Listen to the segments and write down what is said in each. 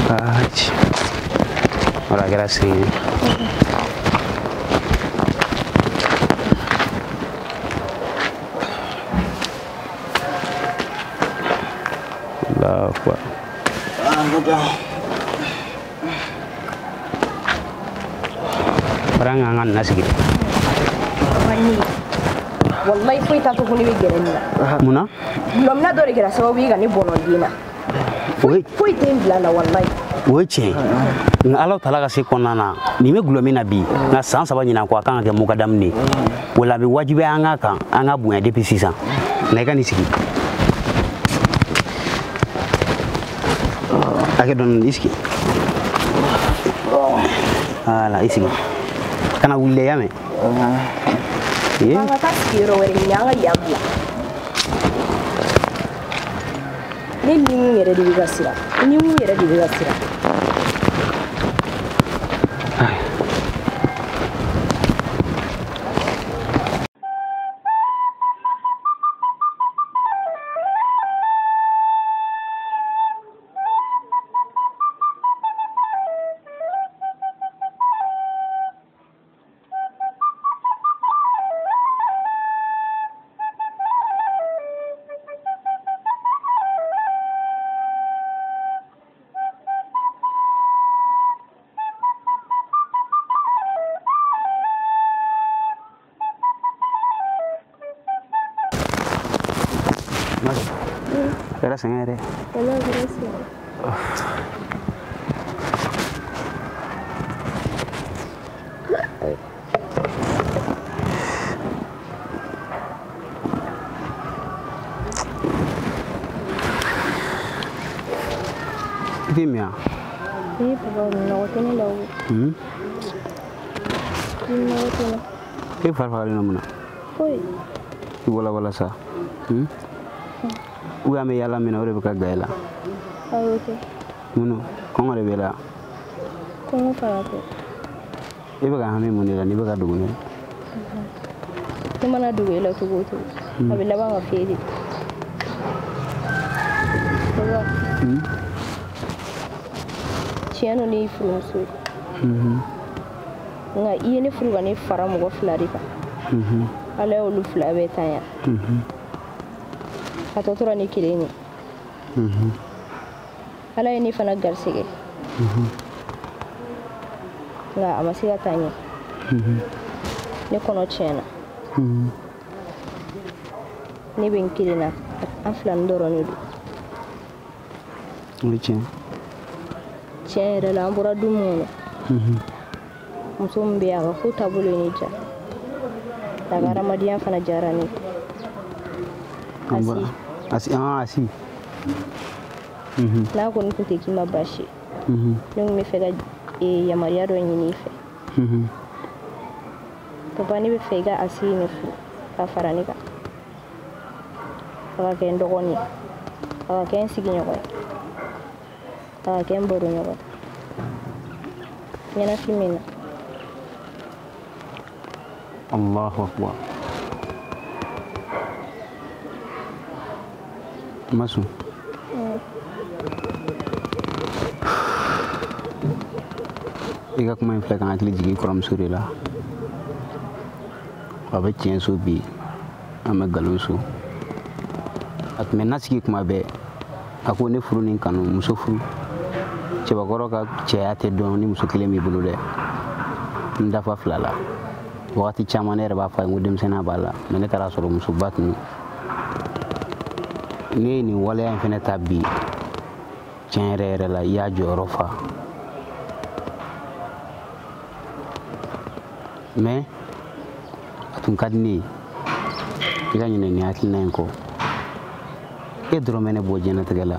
Ora grazie. Allahu Akbar. Orang ngangan nasi gitu. Wallahi foi ta to kuni be gerenda. Muna? Belum na dore gera sababu yiga ni bono dina. Foi tem blana wallahi. Woche. Nga Allah taala ka se konana. Ni me gulomina bi. Na san saba nyina ko kan ga mukadam ni. Wala bi wajibi anga kan anga bunya depuis 6 ans. Na ka ni sigi. Ake don iski. Ala isi. Kana wulle yame. Anga taskiro wari nyanga yabla. Ni ningu yere di bigasira. Ningu yere di bigasira. Gracias, ngere. Hello, gracias. Dimia. Papa, no tiene lo. No tiene. Ke farfali na muna. Foi. Wala sa. Uya me yala mina ore baka gaela. Okay. Muno, kongo re bela. Como fala ko? Ibe ga hame munira ni baka dugune. Kuma na duwe la tugo to. Abila ba nga fedi. Sawa. Ciano ni frunsu. Nga iye ni fruga ni fara mo go flarika. Ale olu flabe tanya. Atotora ni kileni. Ala ini fana garsige. Nga amasiga tanya. Ni kono chena. Ni ben kilina aflan doro ni du. Lichen. Chera la ambura du mono. Musumbi aga futa bulu ni ja. Daga ramadian fana jarani. Asi. Na ko nko teki mabashi. Nung mi fega ya mariado nyini fe. To bani be fega asi ni fu ka faranika. Aka ken dogoni. Aka ken siginyo ko. Aka ken borunyo ko. Nyana fimina. Allahu Akbar. Masu. Iga kuma in flekan akili jigi koram surila. Abe cien su bi ame galusu. At menasiki kuma be aku ne furu nin kanu muso furu. Ceba koro ka caya te don ni muso kelen mi bulu de. Ndafa flala. Wakati caman yɛrɛ b'a fɔ a ye ko denmisɛnninya b'a la mais ne taara sɔrɔ musoba tun ne ye nin waleya in fɛnɛ ta bi tiɲɛ yɛrɛ yɛrɛ la i y'a jɔyɔrɔ fa mais a tun ka di ne ye i ka ɲinɛ nin hakilina in kɔ e dɔrɔn bɛ ne bɔ diɲɛlatigɛ la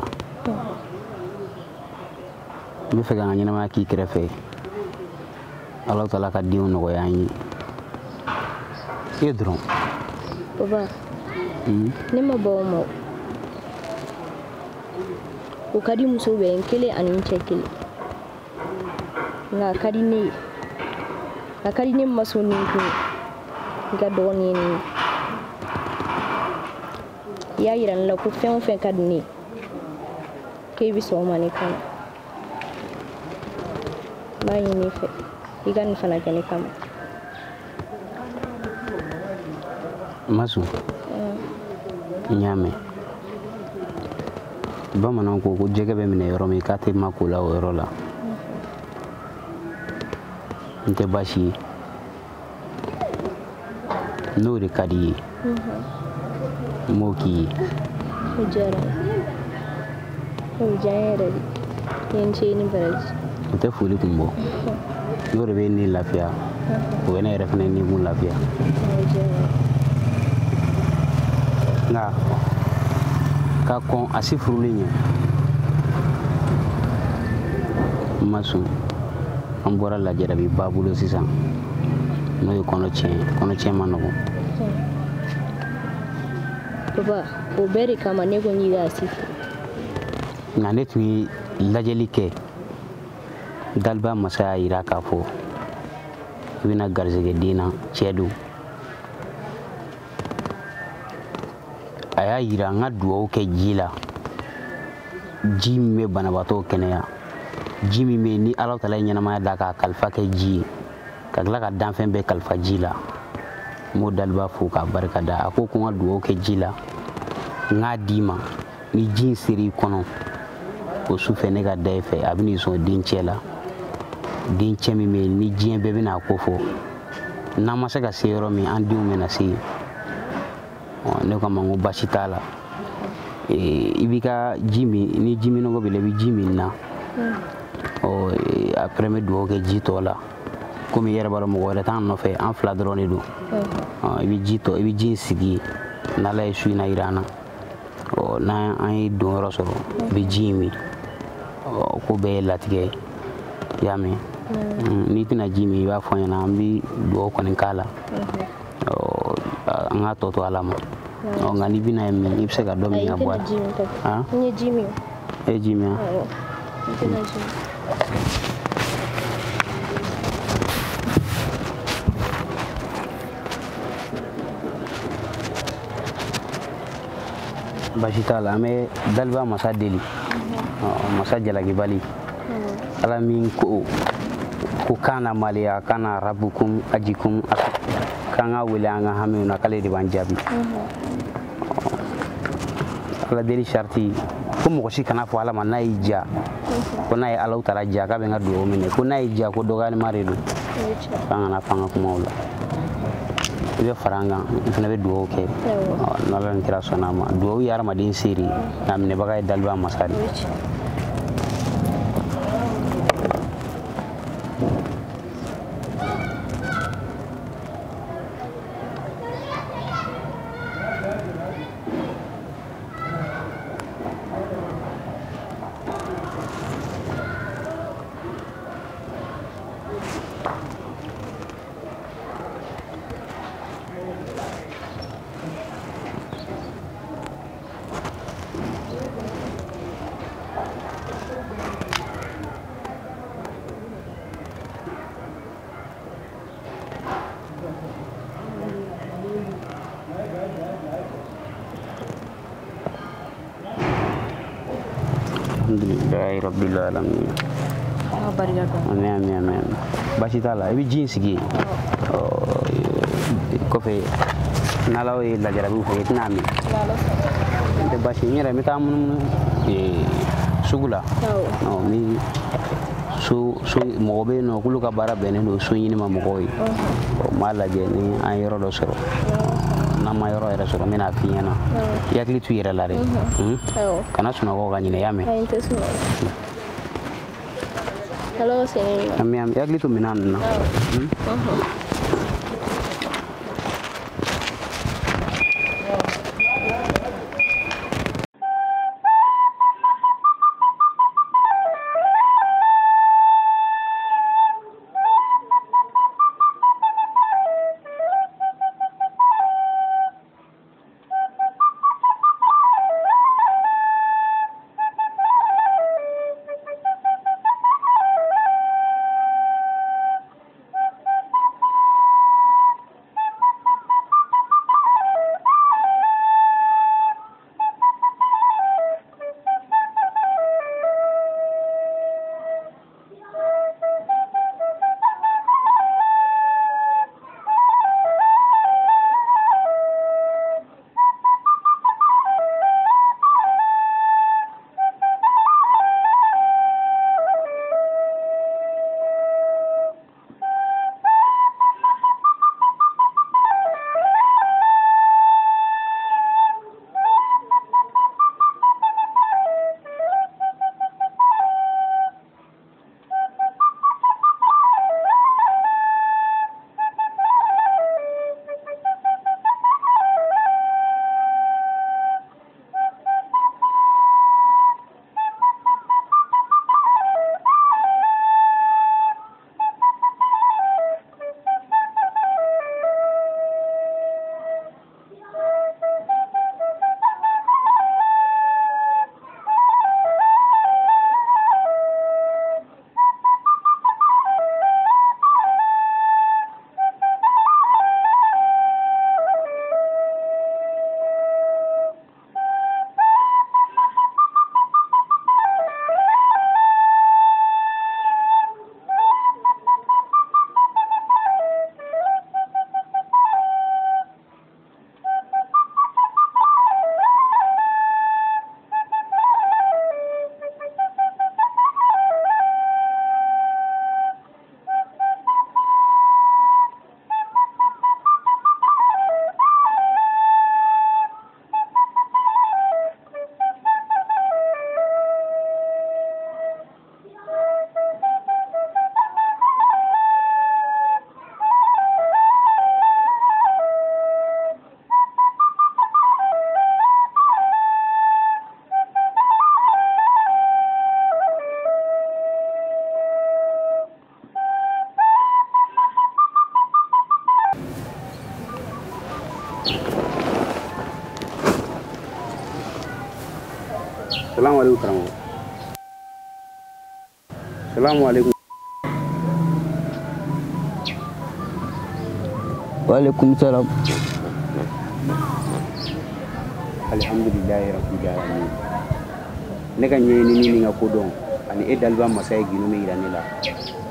n bɛ fɛ ka n ka ɲɛnamaya k'i kɛrɛfɛ Ala taala ka denw nɔgɔya an ye e dɔrɔn Papa, ne ma bɔ o ma o ka di muso bɛɛ n kelen ani n cɛ kelen nka a ka di ne ye a ka di ne maso ni kun n ka dɔgɔnin ye ne ye i y'a yira ne la ko fɛn o fɛn ka di ne ye k'e bɛ sɔn o ma ne kɔnɔ b'a ɲini i fɛ i ka nin fana kɛ ne kama. Masu nyame bamanan ko jɛgɛ bɛ minɛ yɔrɔ min k'a tɛ mako la o yɔrɔ la n tɛ baasi ye n'o de ka di ye n b'o k'i ye. O diyara n ye o diya n ye yɛrɛ de i ye n ce i ni baraji. o tɛ foli kun bɔ n'o de bɛ ne lafiya o bɛ ne yɛrɛ fana ni mun lafiya. O diyara n ye. nka ka kɔn a si furulen ɲɛ n ma sɔn an bɔra lajarabi ba bolo sisan n'o ye kɔnɔtiɲɛ ma nɔgɔn. Papa o bɛɛ de kama ne ko n k'i k'a si furu. nka ne tun ye lajɛli kɛ Daliba masa y'a yira k'a fɔ i bɛna garizɛgɛ den na cɛ don a y'a yira n ka dugawu kɛ ji la ji min bɛ banabaatɔw kɛnɛya ji min bɛ ni Ala Taala ye ɲɛnamaya da k'a kalifa kɛ ji ye ka tila ka danfɛn bɛɛ kalifa ji la n b'o Daliba fo k'a barika da a ko ko n ka dugawu kɛ ji la n k'a d'i ma ni ji in ser'i kɔnɔ o sufɛ ne ka da i fɛ a bɛn'i sɔn dencɛ la dencɛ min bɛ yen ni diɲɛ bɛɛ bɛna a ko fɔ n'an ma se ka se yɔrɔ min an denw bɛna se yen ne ko a ma n ko baasi t'a la i b'i ka ji min ni ji minɔgɔ b'i la i bɛ ji min na après n bɛ dugawu kɛ ji tɔ la komi i yɛrɛ b'a dɔn mɔgɔ wɛrɛ t'an nɔfɛ an fila dɔrɔn de don i bɛ ji in sigi n'Ala ye su in na jira an na n'an ye don yɔrɔ sɔrɔ i bɛ ji in min ko bɛɛ ye latigɛ ye i y'a mɛn n'i tɛna ji min i b'a fɔ n ɲɛna an bɛ dugawu kɔni k'a la an k'a tɔ to Ala ma nka n'i bɛna min i bɛ se ka dɔ min ka bɔ a la. N ye ji min. E ye ji min wa? N tɛna ji min. Baasi t'a la an bɛ Daliba masa deli masa jalaki bali Ala min ko kana maliya kana rabukum ajikum k'an ka wele an ka hamiw na k'ale de b'an jaabi Ala deli sariti ko mɔgɔ si kana fɔ Ala ma n'a y'i diya ko n'a ye Ala Taala diya k'a bɛ n ka dugawu minɛ ko n'a y'i diya ko dɔgɔyalima de don k'an kana fɔ an ka kumaw la i bɛ fara an kan n fana bɛ dugawu kɛ n'Ala ni kira sɔnna a ma dugawu ye hadamaden se de ye nka minɛbaga ye Daliba masa de ye. Alhamdulillahi rabbil alamin. Amin. Baasi t'a la i bɛ ji in sigi kɔfɛ n'Ala ye lajarabiw fɛ i tɛna min n tɛ baasi n yɛrɛ n bɛ taa munumunu sugu la ni so mɔgɔ bɛ yen nɔ k'olu ka baara bɛnnen don so ɲini ma mɔgɔw ye n b'a lajɛ ni an ye yɔrɔ dɔ sɔrɔ n'an ma yɔrɔ yɛrɛ sɔrɔ n bɛna f'i ɲɛna i hakili to i yɛrɛ la dɛ kana sunɔgɔ ka ɲinɛ i y'a mɛn. Ami i hakili to minɛn ninnu na. Assalamualaikum karamɔgɔ. Assalamualaikum. Waalaikumsalam. Alhamdulillahi rabbil alamin. Ne ka ɲɛɲini ni ka kodɔn ani e daliba masa ye ginome yira ne la.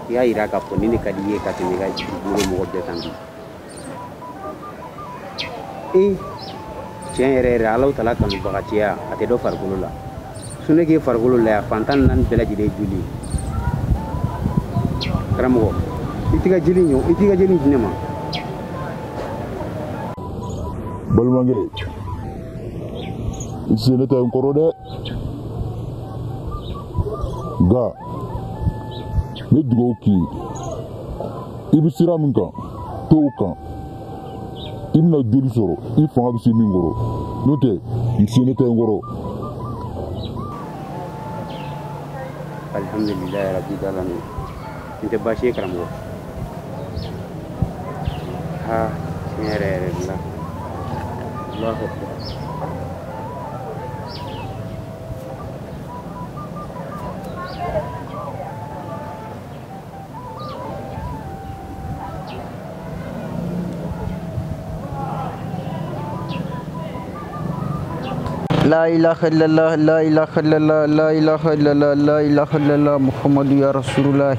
I y'a yira k'a fɔ ni ne ka di i ye ka tɛmɛ i ka bolo mɔgɔ bɛɛ kan bi. Tiɲɛ yɛrɛ yɛrɛ Alahu Taala kanubagatiya a tɛ dɔ farikolo la. Ne k'e farikolo la yan fantan naani bɛɛ lajɛlen ye joli ye. Karamɔgɔ, i t'i ka jeli di ne ma. Balimakɛ, i sen ne tɛ n kɔrɔ dɛ, nka n bɛ dugawu k'i ye i bɛ sira min kan to o kan i bɛna joli sɔrɔ i fanga bɛ se min kɔrɔ n'o tɛ n sen ne tɛ n kɔrɔ. Alhamdulillahi rabbil alamin. N tɛ baasi ye karamɔgɔ. Tiɲɛ yɛrɛ yɛrɛ de la. Allahu akbar. La ilaha illallah, la ilaha illallah, la ilaha illallah, la ilaha illallah, Muhammadu ya Rasulullah.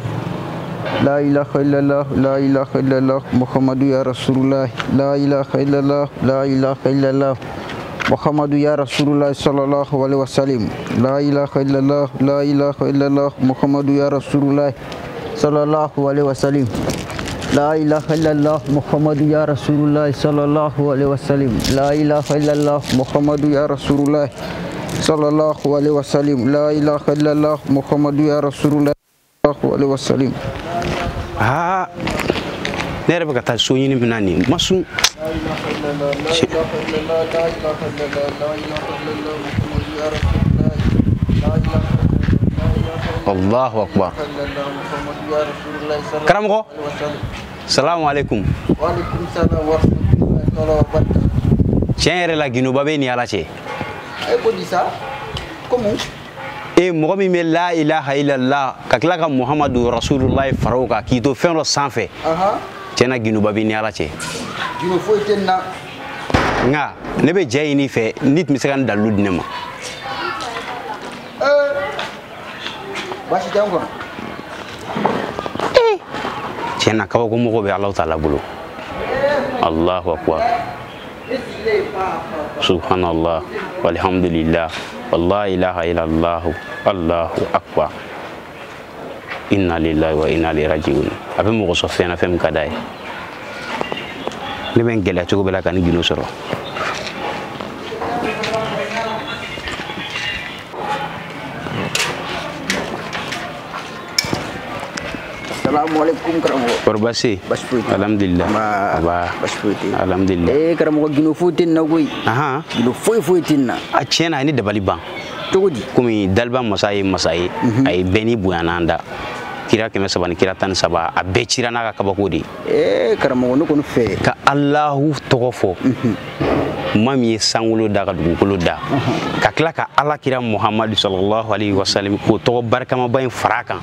La ilaha illallah, la ilaha illallah, Muhammadu ya Rasulullah. La ilaha illallah, la ilaha illallah, Muhammadu ya Rasulullah sallallahu alaihi wasallam. La ilaha illallah, la ilaha illallah, Muhammadu ya Rasulullah sallallahu alaihi wasallam. La ilaha illallah, Muhammadu ya Rasulullah sallallahu alaihi wasallam. La ilaha illallah, Muhammadu ya Rasulullah sallallahu alaihi wasallam. La ilaha illallah, Muhammadu ya Rasulullah sallallahu alaihi wasallam. Ne yɛrɛ bɛ ka taa so ɲini min na nin ma sun. Allahu akbar. Karamɔgɔ, salamualeykum. Waalaikumsalam warahmatullahi wabarakatuh. Tiɲɛ yɛrɛ la ginuba bɛ ni ala cɛ. Ko di sa? Komu? Mɔgɔ min bɛ la ilaha illallah ka tila ka Muhammadu Rasulullah fara o kan k'i to fɛn dɔ sanfɛ. Tiɲɛ na ginuba bɛ ni ala cɛ. Ginu foyi tɛ n na. Nka ne bɛ jɛ ɲini fɛ ni tun bɛ se ka n dalilu di ne ma. Baasi t'an kɔnɔ. Tiɲɛ na kabako mɔgɔ bɛ Alahu Taala bolo. Allahu akbar. Subhanallah walhamdulillah wala ilaha illallah Allahu akbar. Inna lillahi wa inna ilaihi rajiun. A bɛ mɔgɔ sɔrɔ fɛn na fɛn min ka d'a ye. Ne bɛ n gɛlɛya cogo bɛɛ la ka ni ginu sɔrɔ. Assalamualaikum karamɔgɔ. Kɔri baasi? Baasi foyi tɛ. Alhamdulillah. Baasi foyi tɛ. Alhamdulillah. Karamɔgɔ ginu foyi tɛ n na koyi. Ginu foyi tɛ n na. A tiɲɛ na a ye ne dabali ban. Cogo di? Komi daliba masa ye masa ye. A ye bɛɛ ni bonya da. Kira 300 ni kira 13 a bɛɛ cira n'a ka kabako de ye. Karamɔgɔ ne kɔni fɛ. Ka Alahu tɔgɔ fɔ. Maa min ye sankolo da ka dugukolo da. Ka tila ka Ala kira Muhamadu sallallahu alaihi wasallam k'o tɔgɔ barikamaba in fara a kan.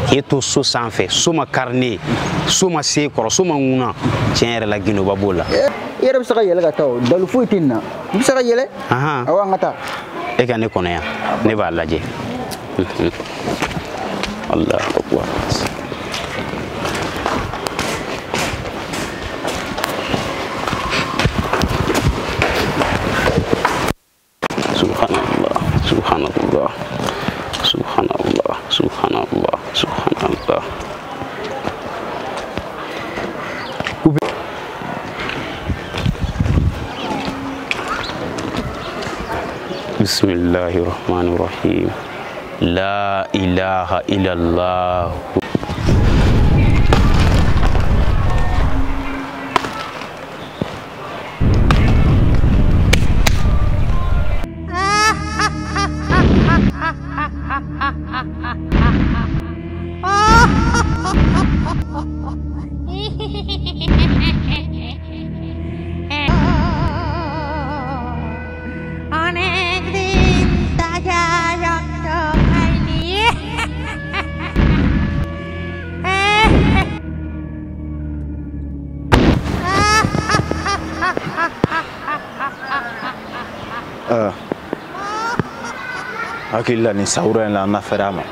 K'e to so sanfɛ, so ma kari ne ye, so ma se kɔrɔ, so ma ŋuna. Tiɲɛ yɛrɛ la ginuba b'o la. I yɛrɛ bɛ se ka yɛlɛ ka taa o dalu foyi tɛ n na. I bɛ se ka yɛlɛ? Awɔ an ka taa. E ka ne kɔnɔ yan, ne b'a lajɛ. Allahu akbar. Subhanallah, subhanallah, subhanallah, subhanallah, subhanallah. Bismillahirrahmanirrahim. La ilaha illallah. অনেক দিন তাজা hakili la ni sawura la na ferama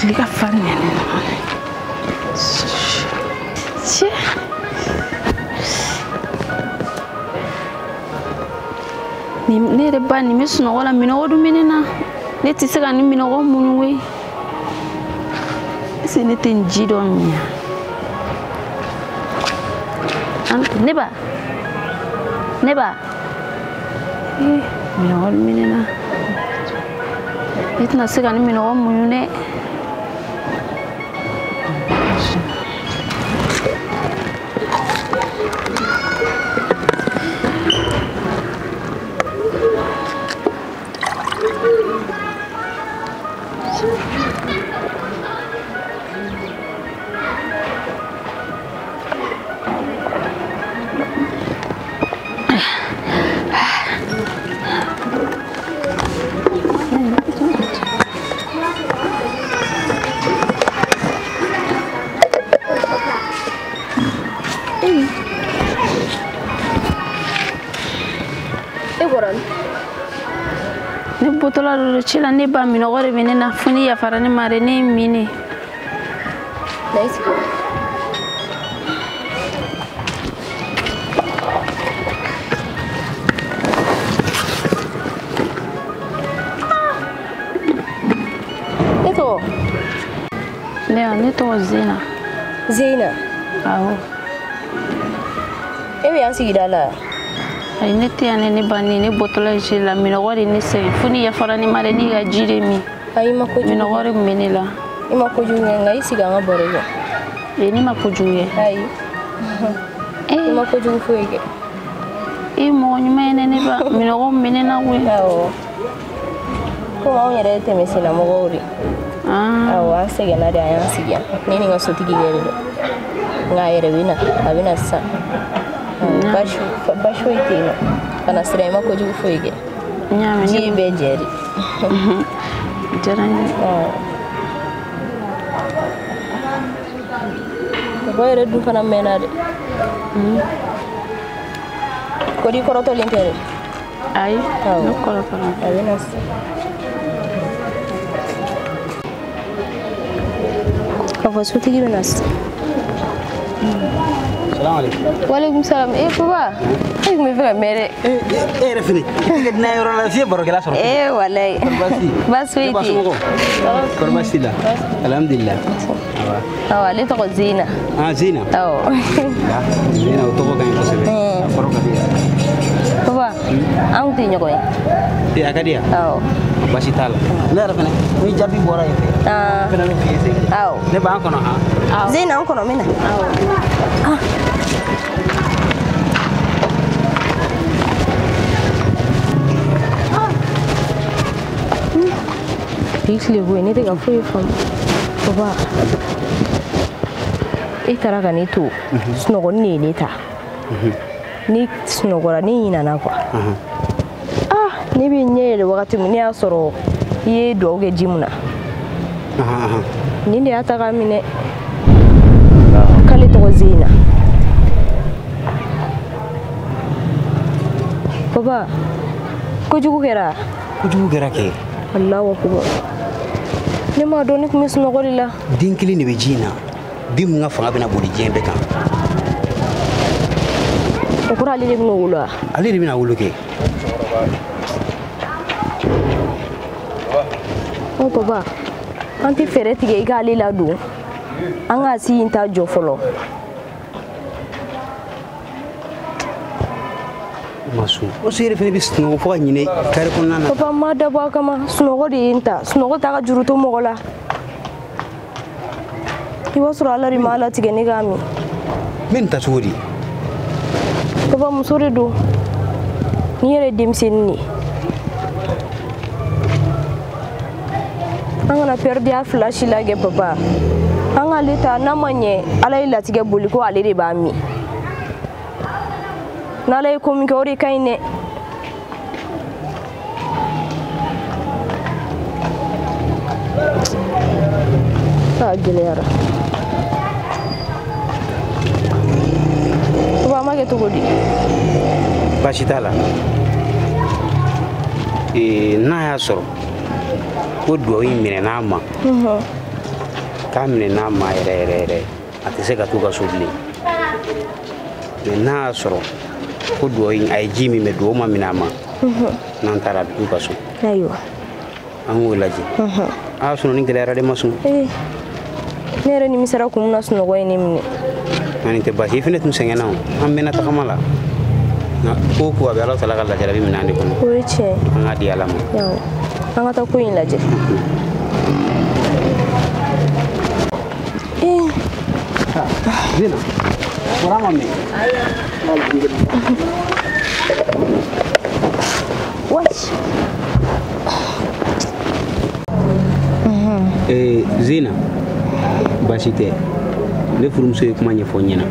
Liga fanne ne de bani mi suno wala mino wodu menena ne tisiga ni mino go munwe se ne tenji do mi an neba mino wodu menena itna siga ni mino go munne ne botola do chila ne ba mino gore menena funi ya farane mare ne mini nice eto ne to Zina awo ewe ansi gidala ay neti ane ne bani ne botola chila mino gore ne se funi ya farane mare ni ga jire mi ay mako mino gore menela imako junga ngai siga ngabore yo ni makujuye ay imako junga fuege mo nyuma ne ba mino go menena we awo ko ma onyere te mesina mo gori awo asege na dia yansigia nini ngosoti gigere ngaire abina sa basho itino kana sirema ko jugu fuege nyame ni bejeri jarani boyre du fana menade ko di koroto lintere ay no koroto abina sa kafa suti gibenas Salam alaikum. Walaikum salam. Papa. Me fera mere. Refini. Kita dina yoro la fie baro kala soro. Walai. Basi. Kormasi la. Alhamdulillah. Le to Zina. Zina. Zina to ko kan ko sebe. Baro kala. Papa. Ang tinyo ko Ti akadia. Basi tala. Le refini. Mi jabi bora ye. Fena mi fie se. Ne ba kono Zina ang kono mina. Pixle gue ini tega free from Papa. Itara kan itu snogo ni ta. Ni snogo ra ni ina na kwa. Ni bi nyele wakati muni asoro ye do oge jimuna. Ni ndi ataka mine kale to Zina. Papa, kujugu kera ke. Allahu akbar. Ne ma doni kuma sunu gorila. Dinkili ni bejina. Dim nga fanga bena bodi jembe kan. Okura ali bino wula. Ali bina wulu ke. Papa. Anti fere tige iga ali la du. Anga si inta jo folo. Masu. O sire fene bis no fo nyine kare ko nana. Papa ma da ba kama sunogo di inta. Sunogo ta ka juruto mogola. Iwa sura ala rimala tige ni gami. Min ta suri. Papa musuri du. ni yɛrɛ denmisɛnnin ye an kana pɛridi a flash lagɛ papa an k'ale ta n'a ma ɲɛ ala ye latigɛ boli ko ale de b'a min n'ala ye ko min kɛ o de ka ɲi dɛ a gɛlɛyara papa an b'a kɛ cogo di baasi t'a la n'a y'a sɔrɔ ko duwawu in minɛn'a ma k'a minɛn'a ma yɛrɛ yɛrɛ yɛrɛ a tɛ se ka t'u ka so bilen mais n'a y'a sɔrɔ ko duwawu in a ye ji min mɛ duwawu ma minɛ a ma n'an taara a bɛ t'u ka so ayiwa an k'o lajɛ a sunɔ ni gɛlɛyara de ma sun ne yɛrɛ nimisara kun bɛna sunɔgɔ ye ne minɛ nka nin tɛ baasi i fɛnɛ tun sɛgɛnna o an mɛnna tagama la nka ko o ko a bɛ ala tala ka lajarabi minɛ an de kɔnɔ o ye tiɲɛ an k'a di ala ma an ka taa ko in lajɛ Zina, kurang mami. Zina, baasi tɛ ne furumuso ye kuma ɲɛfɔ ɲɛna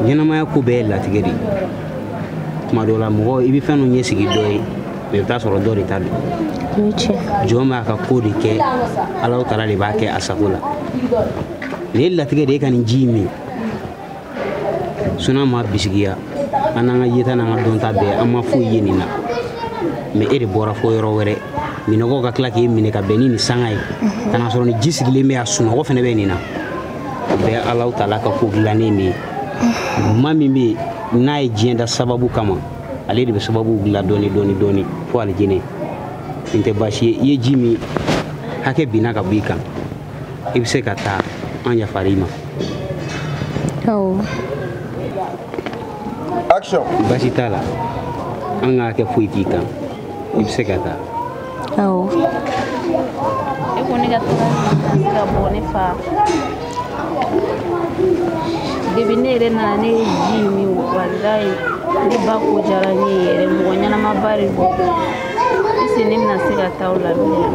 ɲɛnamaya ko bɛɛ ye latigɛ de tuma dɔw la mɔgɔ i bɛ fɛn dɔ ɲɛsigi dɔ ye mais i bɛ taa sɔrɔ dɔ de ta don jɔn b'a ka ko de kɛ ala taala de b'a kɛ a sago la nin ye latigɛ de ye ka nin ji min sɔnna ma bisigiya an n'an ka yeta n'an ka dɔnta bɛɛ an ma foyi ye nin na mais e de bɔra fo yɔrɔ wɛrɛ minɔgɔ ka tila k'e minɛ ka bɛn ni nin sanga ye ka na sɔrɔ ni ji sigilen bɛ a sunɔgɔ fɛnɛ bɛ nin na o bɛɛ ala taala ka ko dilannen de ye maa min bɛ yen n'a ye diɲɛ da sababu kama ale de bɛ sababu dilan dɔɔni dɔɔni dɔɔni fo alijinɛ nin tɛ baasi ye i ye ji min hakɛ binna ka bɔ i kan i bɛ se ka taa an yafara i ma awɔ Action. baasi t'a la an ka hakɛ foyi t'i kan i bɛ se ka taa awɔ e ko ne ka taga ka bɔ ne fa debi ne yɛrɛ nana ne ye ji min walayi ne ba ko diyara ne ye yɛrɛ mɔgɔ ɲɛnama ba de don ese ne bɛna se ka taa o la bilen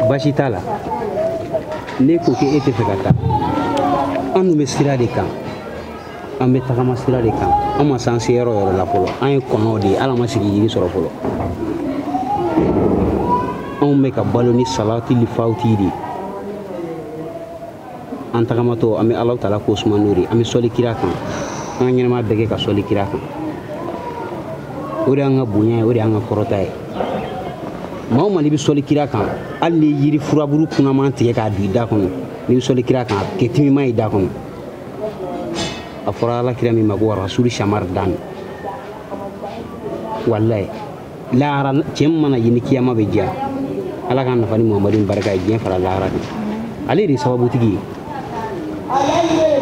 baasi t'a la ne ko k'e tɛ fɛ ka taa an dun bɛ sira de kan an bɛ tagama sira de kan an ma s'an se yɔrɔ o yɔrɔ la fɔlɔ an ye kɔnɔw de ye ala ma sigi yiri sɔrɔ fɔlɔ anw bɛ ka balo ni salati ni fawti de an tagamatɔ an bɛ ala taala ko suma n'o de an bɛ sɔli kira kan an ka ɲɛnama bɛɛ kɛ ka sɔli kira kan o de y'an ka bonya ye o de y'an ka kɔrɔta ye maa o maa n'i bɛ sɔli kira kan hali ni yiri furaburu kunaman tigɛ k'a don i da kɔnɔ n'i bɛ sɔli kira kan a kɛ timima ye i da kɔnɔ a fɔra ala kira min ma ko rasuli samari dan walayi lahara cɛ min mana ye ni kiyama bɛ diya ala ka nafa ni muhamadu barika ye diɲɛ fara lahara de ale de ye sababutigi ye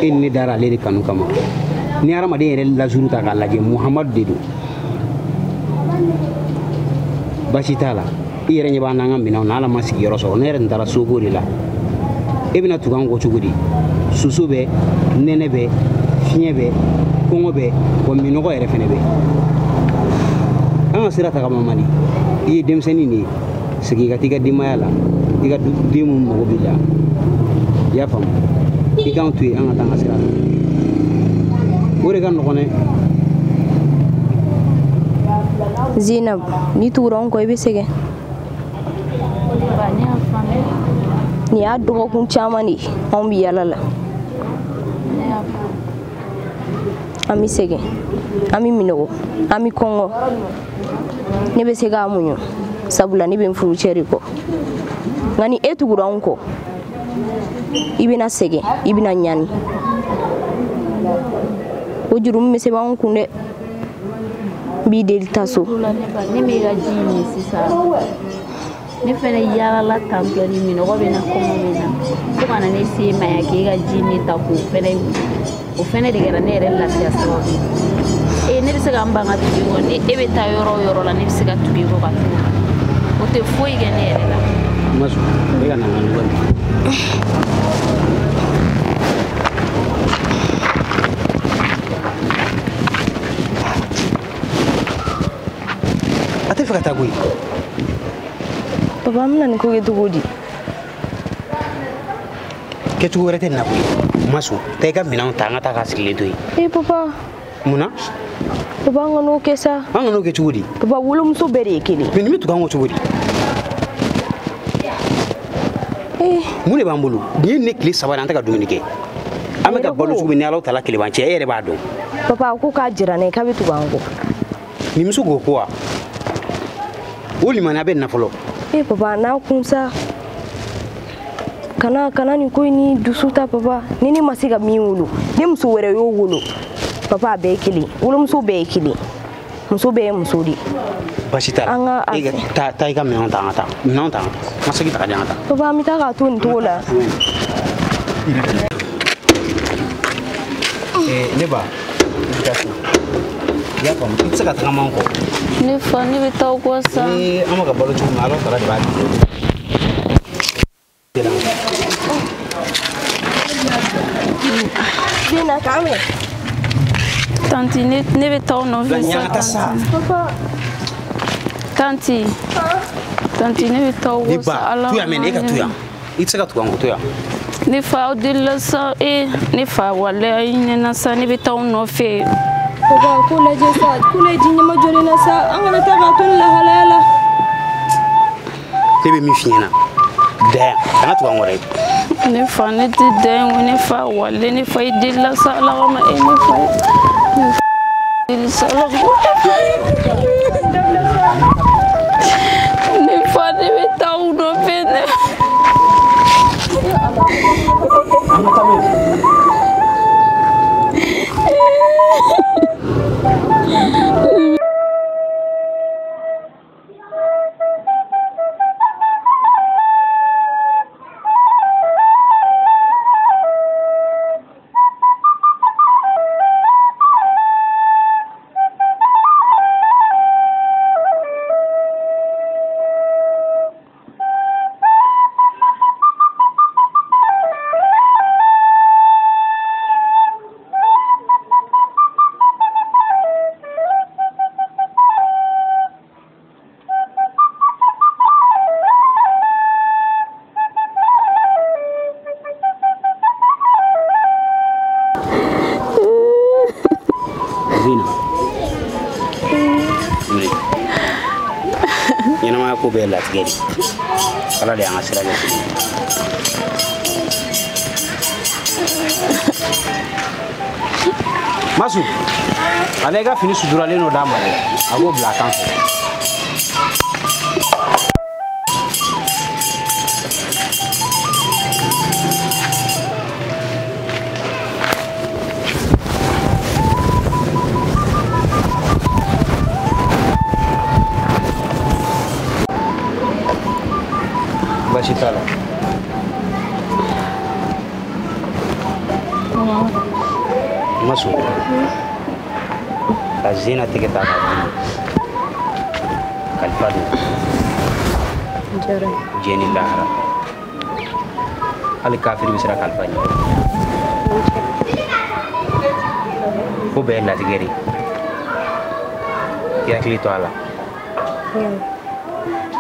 e ni ne dara ale de kanu kama ni hadamaden yɛrɛ lazuru ta k'a lajɛ muhamadu de don baasi t'a la i yɛrɛ ɲɛ b'an n'an ka minɛnw na ala ma sigiyɔrɔ sɔrɔ ne yɛrɛ tun taara soko de la e bɛna tugu an kɔ cogo di soso bɛ nɛnɛ bɛ fiɲɛ bɛ kɔngɔ bɛ wa minɔgɔ yɛrɛ fɛnɛ bɛ an ka sira tagama man di i ye denmisɛnnin de ye segin ka t'i ka denbaya la i ka den minnu mago b'i la i y'a faamu i k'an to yen an ka taa an ka sira la o de ka nɔgɔn dɛ Zainab n'i tugura anw kɔ i bɛ sɛgɛn nin y'a dɔgɔkun caman de ye anw bɛ yala la an bɛ sɛgɛn an bɛ minɔgɔ an bɛ kɔngɔ ne bɛ se k'a muɲu sabula ne bɛ n furucɛ de kɔ nka ni e tugura anw kɔ i bɛna sɛgɛn i bɛna ɲani o jurumu bɛ se b'anw kun dɛ n b'i deli ta so ne bɛ ka ji min sisan ne fɛnɛ yalala tantɔ ni minɔgɔ bɛ na kɔngɔ bɛ na fo ka na ne se ma yan k'e ka ji min ta k'o fɛnɛ min o fɛnɛ de kɛra ne yɛrɛ lafiya sababu ye ne bɛ se ka n ban ka tugu i kɔ ni e bɛ taa yɔrɔ o yɔrɔ la ne bɛ se ka tugu i kɔ ka tugu o tɛ foyi kɛ ne yɛrɛ la ma sɔn e ka na n ka ɲɔgɔn fɛ ka taa koyi papa mina ni ko kɛ cogo di kɛcogo wɛrɛ tɛ nin na koyi ma sɔn taa i ka minɛnw ta an ka taa k'a sigilen to yen papa mun na papa an ka n'o kɛ sa an ka n'o kɛ cogo di papa wolomuso bɛɛ de ye kelen mais nin bɛ tugu an kɔ cogo di mun de b'an bolo nin ye ne tile 3 an tɛ ka dumuni kɛ an bɛ ka balo cogo min ni Alahu Taala tile b'an cɛ e yɛrɛ b'a dɔn papa ko k'a jira ne k'a bɛ tugu an kɔ nin muso k'o ko wa o limaniya bɛ nin na fɔlɔ papa n'a kun sa kana nin ko in ni dusu ta papa ni ne ma se ka min wolo ni muso wɛrɛ y'o wolo papa a bɛɛ ye kelen wolomuso bɛɛ ye kelen muso bɛɛ ye muso de basi t'a la taa i ka minɛnw ta an ka taa minɛnw ta an ka taa n ka segin ta ka di an ka taa papa an bɛ taa k'a to nin cogo la ne ba i ka so i y'a faamu i tɛ se ka tagama an kɔ ne fa ne bɛ taa o kɔ sa an ma ka balo cogo min Alahu Taala de b'a Zina kame tanti ne bɛ taa o nɔfɛ sa tanti ne bɛ taa o kɔ sa ala tu ya mɛn e ka tu yan i tɛ se ka tugu an kɔ to yan ne fa o delila sa ne fa walayi a ɲinɛna sa ne bɛ taa o nɔfɛ papa ko lajɛ sa ko lajɛ ɲɛma jɔlen na sa an kana taa k'a to ni lahalaya la ne bɛ min f'i ɲɛna da yan kana tugu an kɔ dɛ ne fa ne tɛ da yen ne fa wale ne fa i delila sa ala kama ne fa deli sa ala ne fa ne bɛ taa o nɔfɛ ne ɲɛnamaya ko bɛɛ latigɛ de ala de y'an ka sira ɲɛsigi Masu ale ka fini suturalen dɔ d'a ma dɛ a k'o bila a kan fɛ basi t'a la Masu ka Zena tigɛ ta k'a di kalifa don diɲɛ ni lahara hali kafiri bɛ siran kalifa ɲɛ ko bɛɛ ye latigɛ de i hakili to a la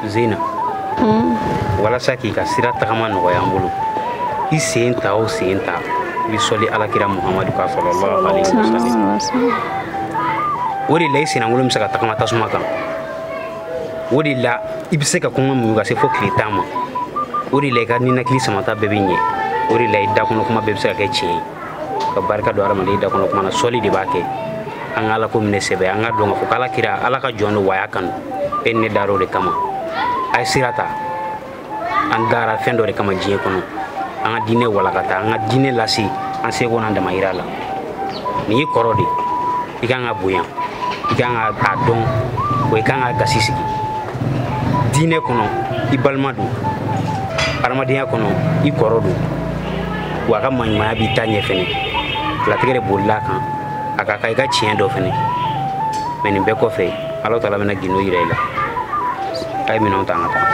Zena walasa k'i ka sira tagama nɔgɔya an bolo i sen ta o sen ta i bɛ sɔli alakira Muhamadu ka sallallahu alaihi wasallam o de la i senangolo bɛ se ka tagama tasuma kan o de la i bɛ se ka kɔngɔ muɲu ka se fo tile 10 ma o de la i ka ninakili samata bɛɛ bɛ ɲɛ o de la i dakɔnɔ kuma bɛɛ bɛ se ka kɛ tiɲɛ ye ka barika don hadamaden i dakɔnɔ kuma na sɔli de b'a kɛ an ka ala ko minɛ sɛbɛ an ka dɔn k'a fɔ ko alakira ala ka jɔn don wa a y'a kanu e ni ne dar'o de kama a ye sira ta an dara fɛn dɔ de kama diɲɛ kɔnɔ an ka diinɛ walakata an ka diinɛ lase an seko n'an damayira la nin y'i kɔrɔ de i kan ka bonya i kan ka dɔn wa i kan ka gasi sigi diinɛ kɔnɔ i balima don adamadenya kɔnɔ i kɔrɔ don wa a ka maɲumanya b'i ta ɲɛ fɛnɛ latigɛ de bolila a kan a ka kan i ka tiɲɛ dɔ fɛnɛ mɛ nin bɛɛ kɔfɛ Alahu Taala bɛna gindo yira i la a ye minɛnw ta an ka taa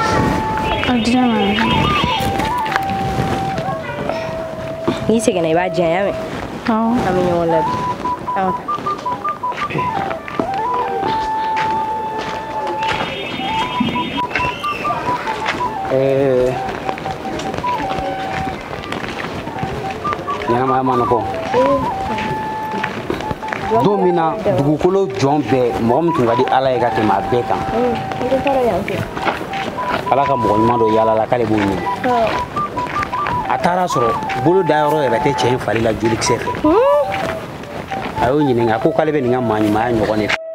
n'i seginna i b'a diyan ya mɛn an bɛ ɲɔgɔn labɛn an ka taa ɲɛnamaya ma nɔgɔ don min na dugukolo jɔn bɛɛ mɔgɔ min tun ka di ala ye ka tɛmɛ a bɛɛ kan ala ka mɔgɔ ɲuman dɔ yaalala k'ale b'o ɲini a taara sɔrɔ bolo dayɔrɔ yɛrɛ tɛ cɛ in fari la jolikisɛ fɛ a y'o ɲininka a ko k'ale bɛ nin ka maa ɲumanya ɲɔgɔn de fɛ